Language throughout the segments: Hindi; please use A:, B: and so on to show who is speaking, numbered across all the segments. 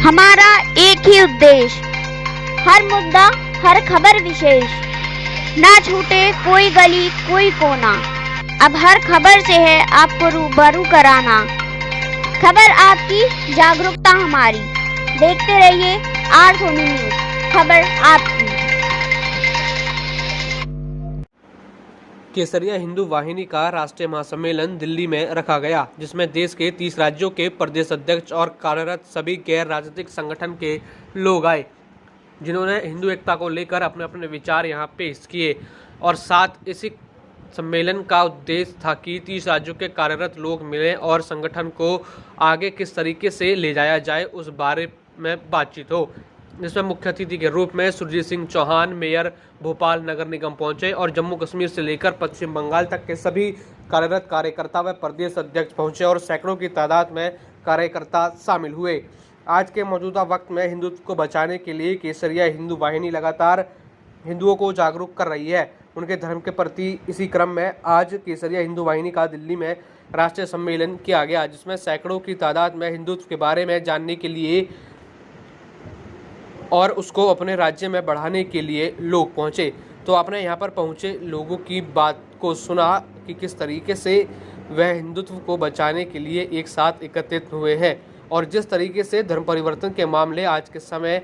A: हमारा एक ही उद्देश्य, हर मुद्दा, हर खबर विशेष, ना छूटे कोई गली कोई कोना। अब हर खबर से है आपको रूबरू कराना। खबर आपकी, जागरूकता हमारी। देखते रहिए आर सोनी न्यूज, खबर आपकी।
B: केसरिया हिंदू वाहिनी का राष्ट्रीय महासम्मेलन दिल्ली में रखा गया, जिसमें देश के 30 राज्यों के प्रदेश अध्यक्ष और कार्यरत सभी गैर राजनीतिक संगठन के लोग आए, जिन्होंने हिंदू एकता को लेकर अपने अपने विचार यहां पेश किए। और साथ इसी सम्मेलन का उद्देश्य था कि 30 राज्यों के कार्यरत लोग मिलें और संगठन को आगे किस तरीके से ले जाया जाए उस बारे में बातचीत हो, जिसमें मुख्य अतिथि के रूप में सुरजीत सिंह चौहान, मेयर भोपाल नगर निगम पहुंचे और जम्मू कश्मीर से लेकर पश्चिम बंगाल तक के सभी कार्यरत कार्यकर्ता व प्रदेश अध्यक्ष पहुंचे और सैकड़ों की तादाद में कार्यकर्ता शामिल हुए। आज के मौजूदा वक्त में हिंदुत्व को बचाने के लिए केसरिया हिंदू वाहिनी लगातार हिंदुओं को जागरूक कर रही है उनके धर्म के प्रति। इसी क्रम में आज केसरिया हिंदू वाहिनी का दिल्ली में राष्ट्रीय सम्मेलन किया गया, जिसमें सैकड़ों की तादाद में हिंदुत्व के बारे में जानने के लिए और उसको अपने राज्य में बढ़ाने के लिए लोग पहुंचे। तो आपने यहाँ पर पहुंचे लोगों की बात को सुना कि किस तरीके से वह हिंदुत्व को बचाने के लिए एक साथ एकत्रित हुए हैं और जिस तरीके से धर्म परिवर्तन के मामले आज के समय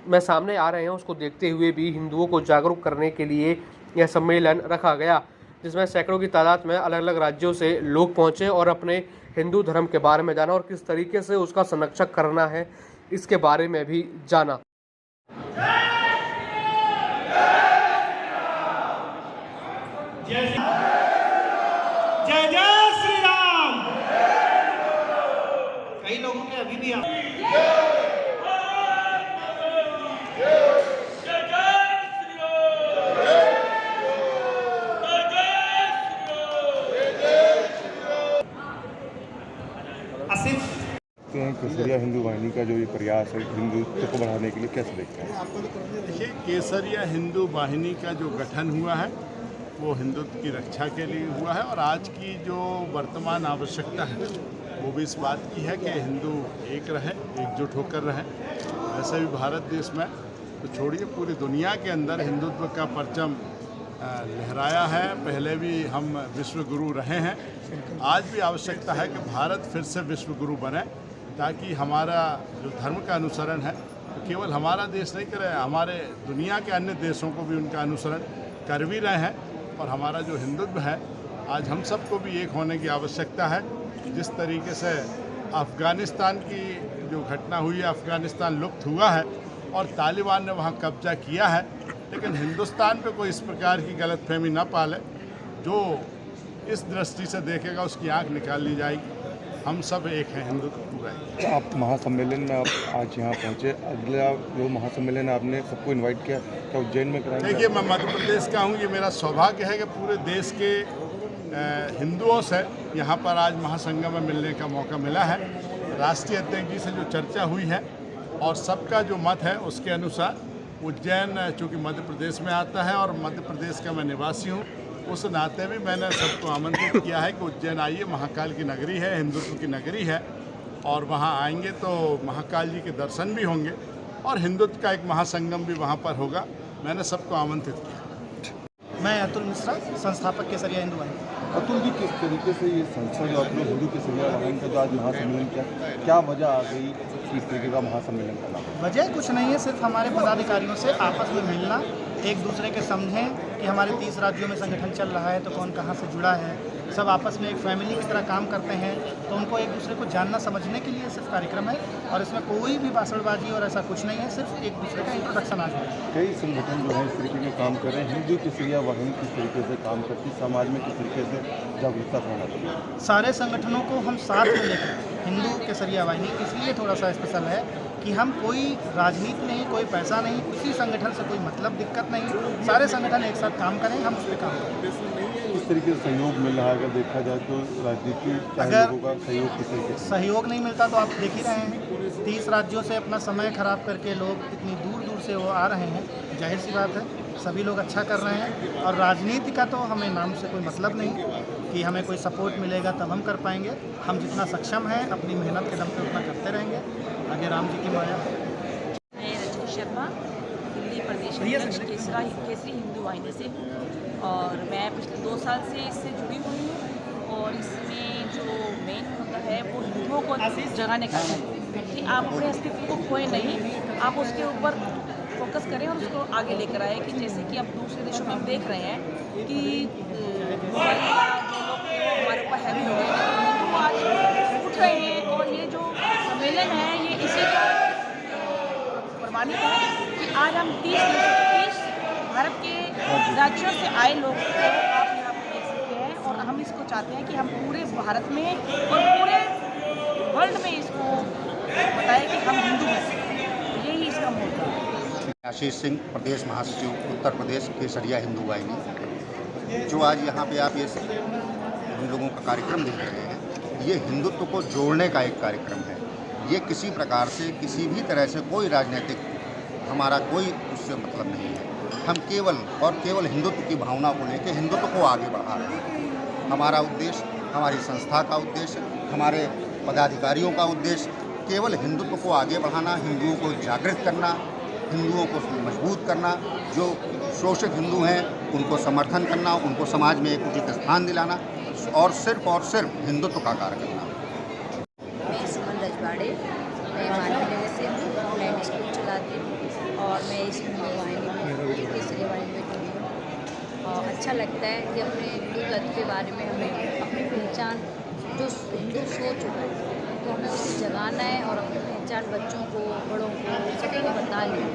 B: में सामने आ रहे हैं, उसको देखते हुए भी हिंदुओं को जागरूक करने के लिए यह सम्मेलन रखा गया, जिसमें सैकड़ों की तादाद में अलग अलग राज्यों से लोग पहुंचे और अपने हिंदू धर्म के बारे में जाना और किस तरीके से उसका संरक्षण करना है इसके बारे में भी जाना।
C: जय जय श्री राम। कई लोगों के अभी भी
D: केसरिया हिंदू वाहिनी का जो ये प्रयास है हिंदुत्व को बढ़ाने के लिए कैसे देखते हैं?
E: देखिए, केसरिया हिंदू वाहिनी का जो गठन हुआ है वो हिंदुत्व की रक्षा के लिए हुआ है और आज की जो वर्तमान आवश्यकता है वो भी इस बात की है कि हिंदू एक रहे, एकजुट होकर रहे। वैसे भी भारत देश में तो छोड़िए पूरी दुनिया के अंदर हिंदुत्व का परचम लहराया है। पहले भी हम विश्व गुरु रहे हैं, आज भी आवश्यकता है कि भारत फिर से विश्व गुरु बने, ताकि हमारा जो धर्म का अनुसरण है तो केवल हमारा देश नहीं करे, हमारे दुनिया के अन्य देशों को भी उनका अनुसरण कर भी रहे हैं। और हमारा जो हिंदुत्व है आज हम सबको भी एक होने की आवश्यकता है। जिस तरीके से अफ़गानिस्तान की जो घटना हुई है, अफ़गानिस्तान लुप्त हुआ है और तालिबान ने वहाँ कब्जा किया है, लेकिन हिंदुस्तान पे कोई इस प्रकार की गलतफहमी न पाले। जो इस दृष्टि से देखेगा उसकी आंख निकाल ली जाएगी। हम सब एक हैं, हिंदुत्व पूरा है।
D: तो आप महासम्मेलन में आप आज यहाँ पहुँचे, अगला जो महासम्मेलन आपने सबको इनवाइट किया, क्या उज्जैन में कराएंगे?
E: देखिए, मैं मध्य प्रदेश का हूँ, ये मेरा सौभाग्य है कि पूरे देश के हिंदुओं से यहाँ पर आज महासंगम में मिलने का मौका मिला है। राष्ट्रीय अध्यक्ष जी से जो चर्चा हुई है और सबका जो मत है उसके अनुसार उज्जैन चूँकि मध्य प्रदेश में आता है और मध्य प्रदेश का मैं निवासी हूँ, उस नाते भी मैंने सबको आमंत्रित किया है कि उज्जैन आइए, महाकाल की नगरी है, हिंदुत्व की नगरी है और वहाँ आएंगे तो महाकाल जी के दर्शन भी होंगे और हिंदुत्व का एक महासंगम भी वहाँ पर होगा। मैंने सबको आमंत्रित किया।
C: मैं अतुल मिश्रा, संस्थापक केसरिया हिंदू वाहिनी।
D: अतुल जी, किस तरीके से ये संस्था जो आपने हिंदू केसरिया वाहिनी का जो आज महासम्मेलन किया, क्या वजह आ गई इस तरीके का महासम्मेलन करना?
C: वजह कुछ नहीं है, सिर्फ हमारे पदाधिकारियों से आपस में मिलना, एक दूसरे के समझें कि हमारे 30 राज्यों में संगठन चल रहा है तो कौन कहाँ से जुड़ा है, सब आपस में एक फैमिली की तरह काम करते हैं, तो उनको एक दूसरे को जानना समझने के लिए सिर्फ कार्यक्रम है और इसमें कोई भी भाषणबाजी और ऐसा कुछ नहीं है, सिर्फ एक दूसरे का इंट्रोडक्शन आज है।
D: कई संगठन जो है इस तरीके के काम कर रहे हैं, हिंदू केसरिया वाहिनी किस तरीके से काम करती, समाज में किस तरीके से जागरूकता फैलाना चाहिए?
C: सारे संगठनों को हम साथ में लेकर हिंदू केसरिया वाहिनी इसलिए थोड़ा सा स्पेशल है कि हम कोई राजनीति नहीं, कोई पैसा नहीं, किसी संगठन से कोई मतलब दिक्कत नहीं, सारे संगठन एक साथ काम करें, हम उस पर काम करें।
D: किस तरीके से सहयोग मिल रहा है अगर देखा जाए तो राजनीति
C: अगर
D: लोगों का सहयोग किस तरीके से?
C: सहयोग नहीं मिलता तो आप देख ही रहे हैं, 30 राज्यों से अपना समय खराब करके लोग इतनी दूर दूर से वो आ रहे हैं, जाहिर सी बात है सभी लोग अच्छा कर रहे हैं। और राजनीति का तो हमें नाम से कोई मतलब नहीं कि हमें कोई सपोर्ट मिलेगा तब हम कर पाएंगे। हम जितना सक्षम हैं अपनी मेहनत के दम पे उतना करते रहेंगे, आगे राम जी की माया।
F: मैं रजनी शर्मा दिल्ली प्रदेश अध्यक्ष केसरी हिंदू वाहिनी से हूँ और मैं पिछले 2 साल से इससे जुड़ी हुई हूँ। और इसमें जो मेन मुद्दा है वो हिंदुओं को जगाने का है कि आप अपने अस्तित्व को खोए नहीं, आप उसके ऊपर फोकस करें और उसको आगे लेकर आए। कि जैसे कि अब दूसरे देशों में हम देख रहे हैं कि जो लोग थे वो हमारे ऊपर हैवी हो गए, लेकिन वो आज उठ रहे हैं। और ये जो सम्मेलन है ये इसी का प्रमाणित है कि आज हम 30 भारत के राज्यों से आए लोग को आप यहाँ पर देख सकते हैं। और हम इसको चाहते हैं कि हम पूरे भारत में और पूरे वर्ल्ड में इसको बताएं कि हम हिंदू हैं। यही इसका मुद्दा है।
G: आशीष सिंह, प्रदेश महासचिव उत्तर प्रदेश केसरिया हिंदू वाहिनी। जो आज यहाँ पे आप ये हम लोगों का कार्यक्रम देख रहे हैं, ये हिंदुत्व को जोड़ने का एक कार्यक्रम है। ये किसी प्रकार से किसी भी तरह से कोई राजनीतिक हमारा कोई उससे मतलब नहीं है। हम केवल और केवल हिंदुत्व की भावना को लेकर हिंदुत्व को आगे बढ़ा रहे हैं। हमारा उद्देश्य, हमारी संस्था का उद्देश्य, हमारे पदाधिकारियों का उद्देश्य केवल हिंदुत्व को आगे बढ़ाना, हिंदुओं को जागृत करना, हिंदुओं को मजबूत करना, जो शोषित हिंदू हैं उनको समर्थन करना, उनको समाज में एक उचित स्थान दिलाना और सिर्फ हिंदुत्व का कार्य करना।
H: मैं सुमन रजवाड़े, मैं मानवीय से हूँ, मैं स्कूल चलाती हूँ और मैं इस हिंदू वाहिनी में केसरी वाहिनी में जुड़ी हूँ। और अच्छा लगता है कि अपने हिंदू तत्व के बारे में हमें अपनी पहचान जो हिंदू सोच चुका है तो हमें उसे जगाना है और अपनी पहचान बच्चों को, बड़ों को, सबको बतानी है।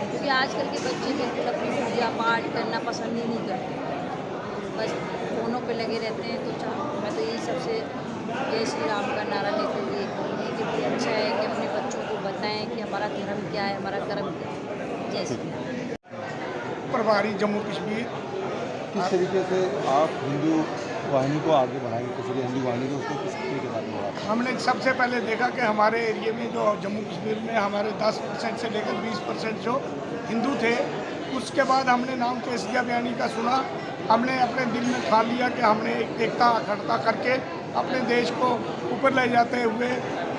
H: क्योंकि आजकल के बच्चे बिल्कुल अपनी पूजा पाठ करना पसंद ही नहीं करते, बस फ़ोनों पे लगे रहते हैं। तो मैं तो यही सबसे जय श्री राम का नारा लेते हुए कहूँगी कि बहुत अच्छा है कि अपने बच्चों को बताएं कि हमारा धर्म क्या है, हमारा कर्म क्या है। जय श्री राम।
I: प्रभारी जम्मू कश्मीर।
D: किस तरीके से आप हिंदू वाहिनी को आगे बढ़ाएंगे, किसी हिंदू वाहिनी को उसको किस तरीके के साथ बढ़ाएंगे?
I: हमने सबसे पहले देखा कि हमारे एरिए में जो जम्मू कश्मीर में हमारे 10% से लेकर 20% जो हिंदू थे, उसके बाद हमने नाम केसरिया वाहिनी का सुना। हमने अपने दिल में ठान लिया कि हमने एकता अखंडता करके अपने देश को ऊपर ले जाते हुए,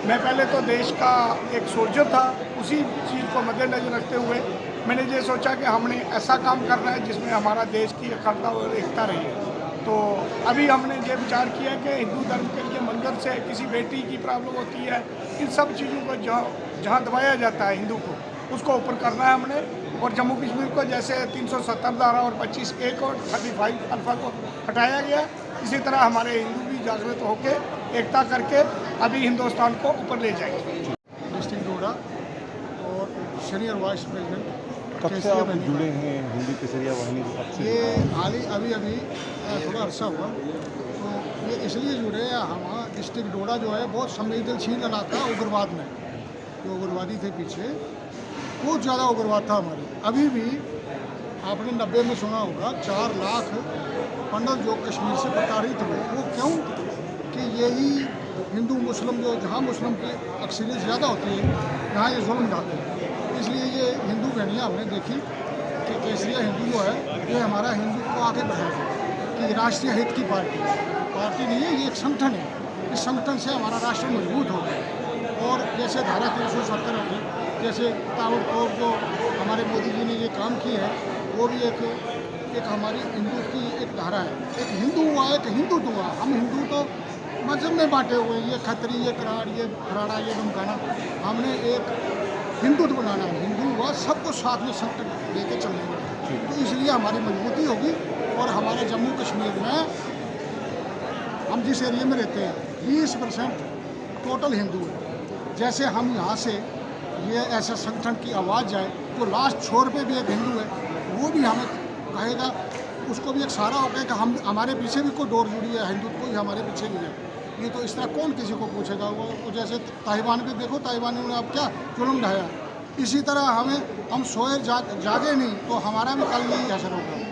I: मैं पहले तो देश का एक सोल्जर था, उसी चीज़ को मद्देनजर रखते हुए मैंने ये सोचा कि हमने ऐसा काम करना है जिसमें हमारा देश की अखंडता और एकता रही। तो अभी हमने ये विचार किया कि हिंदू धर्म के लिए मंदिर से किसी बेटी की प्रॉब्लम होती है, इन सब चीज़ों को जहाँ दबाया जाता है हिंदू को, उसको ऊपर करना है हमने। और जम्मू कश्मीर को जैसे 370 धारा और 25(1) और 35 अल्फा को हटाया गया, इसी तरह हमारे हिंदू भी जागृत होकर एकता करके अभी हिंदुस्तान को ऊपर ले जाएंगे।
J: डिस्ट्रिक्ट डोडा और सीनियर वाइस प्रेसिडेंट।
D: कब से आप जुड़े हैं हिंदू केसरिया वाहिनी से?
J: ये अभी थोड़ा अर्सा हुआ, तो ये इसलिए जुड़े हैं। हमारा डिस्ट्रिक्ट डोडा जो है बहुत संवेदनशील इलाका उग्रवाद में, जो उग्रवादी थे पीछे बहुत ज़्यादा उग्रवाद था हमारे। अभी भी आपने 90 में सुना होगा 4 लाख पंडित जो कश्मीर से प्रताड़ित हुए। वो क्यों? कि यही हिंदू मुस्लिम जो जहाँ मुस्लिम की अक्सरियत ज़्यादा होती है यहाँ ये जुल्म ढाते हैं। इसलिए ये हिंदू बहनियाँ हमने देखी कि केसरिया हिंदू जो है ये हमारा हिंदू को आगे बढ़ाएगा। कि राष्ट्रीय हित की पार्टी नहीं है, ये एक संगठन है। इस संगठन से हमारा राष्ट्र मजबूत होगा। और जैसे धारा 370 होगी, जैसे ताबड़तोड़ जो हमारे मोदी जी ने ये काम किए है, वो भी एक हमारी हिंदू की एक धारा है। एक हिंदू हुआ, एक हिंदुत्व हुआ। हम हिंदू तो मजहब में बांटे हुए हैं, ये खत्री, ये कराड़, ये फराड़ा, ये डमकाना। हमने एक हिंदुत्व बनाना है। हिंदू हुआ, सबको साथ में संकट लेके चलने वाला। तो इसलिए हमारी मजबूती होगी। और हमारे जम्मू कश्मीर में हम जिस एरिया में रहते हैं 20% टोटल हिंदू है। जैसे हम यहाँ से ये ऐसा संगठन की आवाज़ जाए तो लास्ट छोर पे भी एक हिंदू है, वो भी हमें कहेगा, उसको भी एक सहारा होगा कि हम हमारे पीछे भी कोई डोर जुड़ी है, हिंदुत्व कोई हमारे पीछे भी है। ये तो इस तरह कौन किसी को पूछेगा? वो जैसे तालिबान पे देखो, तालिबानियों ने अब क्या जुल्म ढाया। इसी तरह हम सोए जागे नहीं तो हमारा भी कल यही असर होगा।